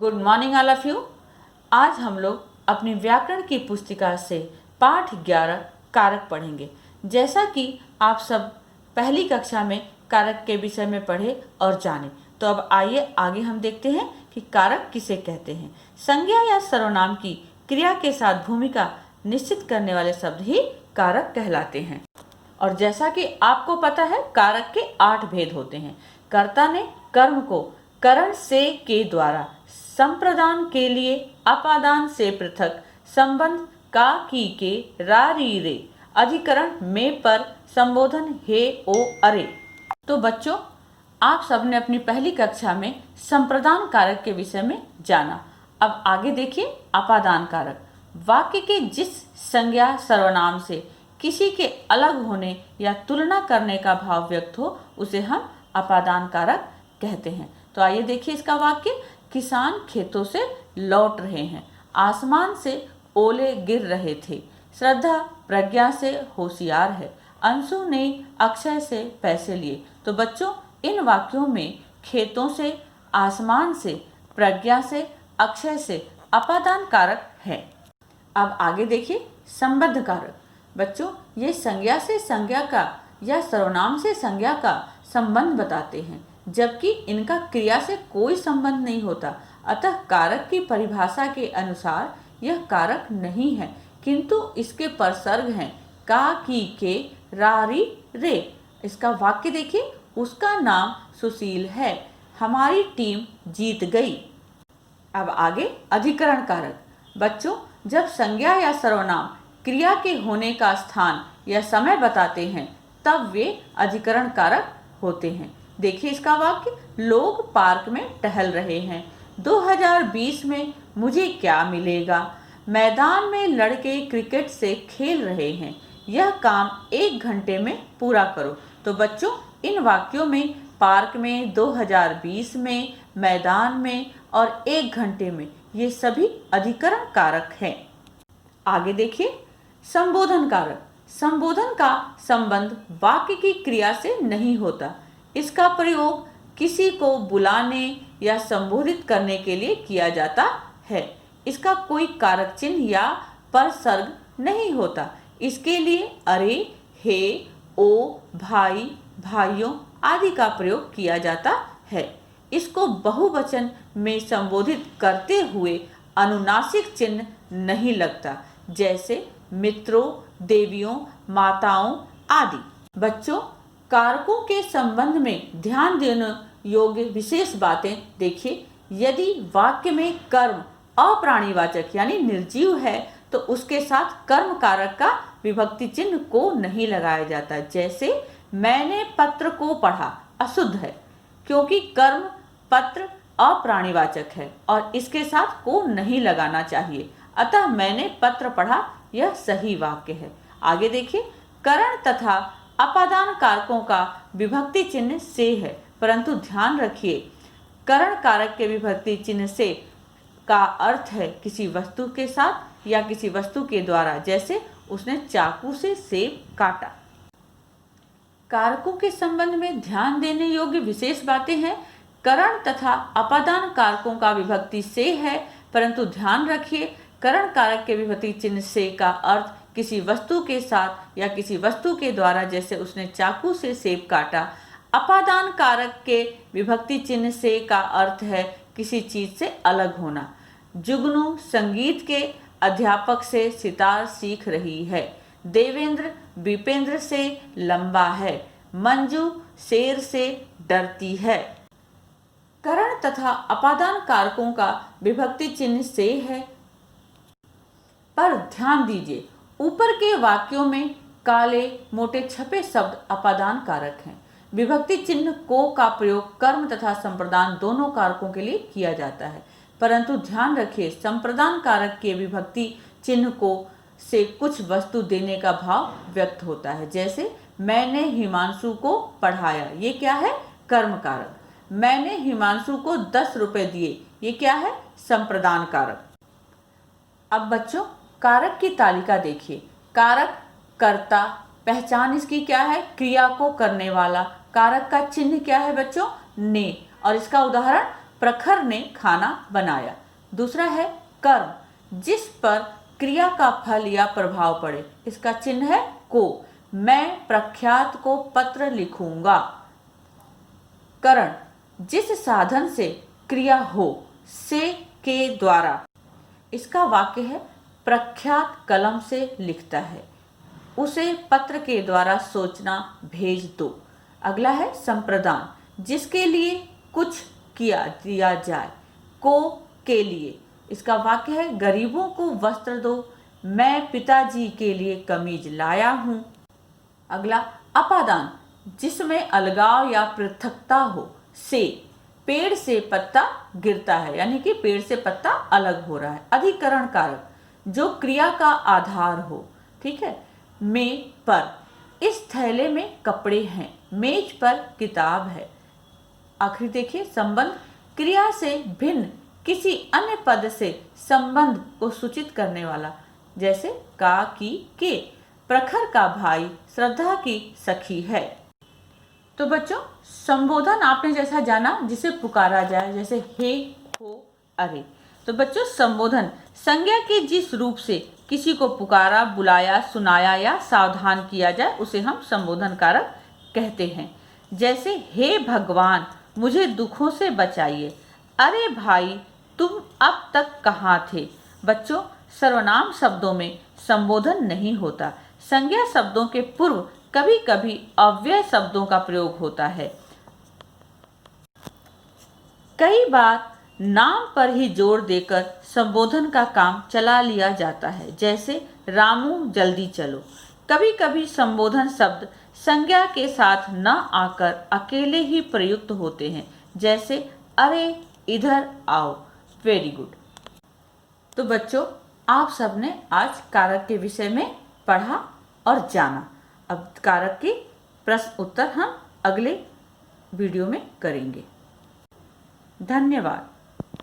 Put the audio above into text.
Good morning all of you. आज हम लोग अपनी व्याकरण की पुस्तिका से पाठ 11 कारक पढ़ेंगे। जैसा कि आप सब पहली कक्षा में कारक के विषय में पढ़े और जाने, तो अब आइए आगे हम देखते हैं कि कारक किसे कहते हैं। संज्ञा या सर्वनाम की क्रिया के साथ भूमिका निश्चित करने वाले शब्द ही कारक कहलाते हैं। और जैसा कि आपको पता है, कारक के 8 भेद होते हैं। कर्ता ने कर्म को करण से के द्वारा संप्रदान के लिए अपादान से पृथक संबंध का की के रा री रे अधिकरण में पर संबोधन हे ओ अरे। तो बच्चों, आप सबने अपनी पहली कक्षा में संप्रदान कारक के विषय में जाना। अब आगे देखिए अपादान कारक। वाक्य के जिस संज्ञा सर्वनाम से किसी के अलग होने या तुलना करने का भाव व्यक्त हो उसे हम अपादान कारक कहते हैं। तो आइए देखिए इसका वाक्य। किसान खेतों से लौट रहे हैं, आसमान से ओले गिर रहे थे, श्रद्धा प्रज्ञा से होशियार है, अंशु ने अक्षय से पैसे लिए। तो बच्चों, इन वाक्यों में खेतों से, आसमान से, प्रज्ञा से, अक्षय से अपादान कारक है। अब आगे देखिए संबद्ध कारक। बच्चों, ये संज्ञा से संज्ञा का या सर्वनाम से संज्ञा का संबंध बताते हैं, जबकि इनका क्रिया से कोई संबंध नहीं होता। अतः कारक की परिभाषा के अनुसार यह कारक नहीं है, किंतु इसके परसर्ग हैं का, की, के, रा, री, रे। इसका वाक्य देखिए। उसका नाम सुशील है, हमारी टीम जीत गई। अब आगे अधिकरण कारक। बच्चों, जब संज्ञा या सर्वनाम क्रिया के होने का स्थान या समय बताते हैं तब वे अधिकरण कारक होते हैं। देखिए इसका वाक्य। लोग पार्क में टहल रहे हैं, 2020 में मुझे क्या मिलेगा, मैदान में लड़के क्रिकेट से खेल रहे हैं, यह काम 1 घंटे में पूरा करो। तो बच्चों, इन वाक्यों में पार्क में, 2020 में, मैदान में और 1 घंटे में, ये सभी अधिकरण कारक हैं। आगे देखिए संबोधन कारक। संबोधन का संबंध वाक्य की क्रिया से नहीं होता। इसका प्रयोग किसी को बुलाने या संबोधित करने के लिए किया जाता है। इसका कोई कारक चिन्ह या परसर्ग नहीं होता। इसके लिए अरे, हे, ओ, भाई, भाइयों आदि का प्रयोग किया जाता है। इसको बहुवचन में संबोधित करते हुए अनुनासिक चिन्ह नहीं लगता, जैसे मित्रों, देवियों, माताओं आदि। बच्चों, कारकों के संबंध में ध्यान देने योग्य विशेष बातें देखिए। यदि वाक्य में कर्म अप्राणीवाचक यानी निर्जीव है तो उसके साथ कर्म कारक का विभक्ति चिन्ह को नहीं लगाया जाता। जैसे मैंने पत्र को पढ़ा अशुद्ध है, क्योंकि कर्म पत्र अप्राणीवाचक है और इसके साथ को नहीं लगाना चाहिए। अतः मैंने पत्र पढ़ा यह सही वाक्य है। आगे देखिए करण तथा अपादान कारकों का विभक्ति चिन्ह से है, परंतु ध्यान रखिए करण कारक के विभक्ति चिन्ह से का अर्थ है किसी वस्तु के साथ या किसी वस्तु के द्वारा, जैसे उसने चाकू से सेब काटा। कारकों के संबंध में ध्यान देने योग्य विशेष बातें हैं। करण तथा अपादान कारकों का विभक्ति से है, परंतु ध्यान रखिए करण कारक के विभक्ति चिन्ह से का अर्थ किसी वस्तु के साथ या किसी वस्तु के द्वारा, जैसे उसने चाकू से सेब काटा। अपादान कारक के विभक्ति चिन्ह से का अर्थ है किसी चीज से अलग होना। जुगनू संगीत के अध्यापक से सितार सीख रही है, देवेंद्र विपेंद्र से लंबा है, मंजू शेर से डरती है। करण तथा अपादान कारकों का विभक्ति चिन्ह से है, पर ध्यान दीजिए ऊपर के वाक्यों में काले मोटे छपे शब्द अपादान कारक हैं। विभक्ति चिन्ह को का प्रयोग कर्म तथा संप्रदान दोनों कारकों के लिए किया जाता है, परंतु ध्यान रखिए संप्रदान कारक के विभक्ति चिन्ह को से कुछ वस्तु देने का भाव व्यक्त होता है। जैसे मैंने हिमांशु को पढ़ाया, ये क्या है? कर्म कारक। मैंने हिमांशु को 10 रुपए दिए, ये क्या है? संप्रदान कारक। अब बच्चों कारक की तालिका देखिए। कारक कर्ता, पहचान इसकी क्या है? क्रिया को करने वाला। कारक का चिन्ह क्या है बच्चों? ने। और इसका उदाहरण प्रखर ने खाना बनाया। दूसरा है कर्म, जिस पर क्रिया का फल या प्रभाव पड़े, इसका चिन्ह है को। मैं प्रख्यात को पत्र लिखूंगा। करण, जिस साधन से क्रिया हो, से के द्वारा, इसका वाक्य है प्रख्यात कलम से लिखता है, उसे पत्र के द्वारा सोचना भेज दो। अगला है संप्रदान, जिसके लिए कुछ किया दिया जाए, को के लिए, इसका वाक्य है गरीबों को वस्त्र दो, मैं पिताजी के लिए कमीज लाया हूँ। अगला अपादान, जिसमें अलगाव या पृथकता हो, से पेड़ से पत्ता गिरता है, यानी कि पेड़ से पत्ता अलग हो रहा है। अधिकरण कारक, जो क्रिया का आधार हो, ठीक है। में पर, इस थैले में कपड़े हैं, मेज पर किताब है। आखिरी देखिए संबंध, क्रिया से भिन्न किसी अन्य पद से संबंध को सूचित करने वाला, जैसे का, की, के। प्रखर का भाई श्रद्धा की सखी है। तो बच्चों, संबोधन आपने जैसा जाना, जिसे पुकारा जाए, जैसे हे, हो, अरे। तो बच्चों, संबोधन संज्ञा के जिस रूप से किसी को पुकारा, बुलाया, सुनाया या सावधान किया जाए, उसे हम संबोधन कारक कहते हैं। जैसे हे भगवान, मुझे दुखों से बचाइए। अरे भाई, तुम अब तक कहाँ थे। बच्चों, सर्वनाम शब्दों में संबोधन नहीं होता। संज्ञा शब्दों के पूर्व कभी कभी अव्यय शब्दों का प्रयोग होता है। कई बार नाम पर ही जोर देकर संबोधन का काम चला लिया जाता है, जैसे रामू जल्दी चलो। कभी कभी संबोधन शब्द संज्ञा के साथ न आकर अकेले ही प्रयुक्त होते हैं, जैसे अरे इधर आओ। Very good. तो बच्चों, आप सबने आज कारक के विषय में पढ़ा और जाना। अब कारक के प्रश्न उत्तर हम अगले वीडियो में करेंगे। धन्यवाद।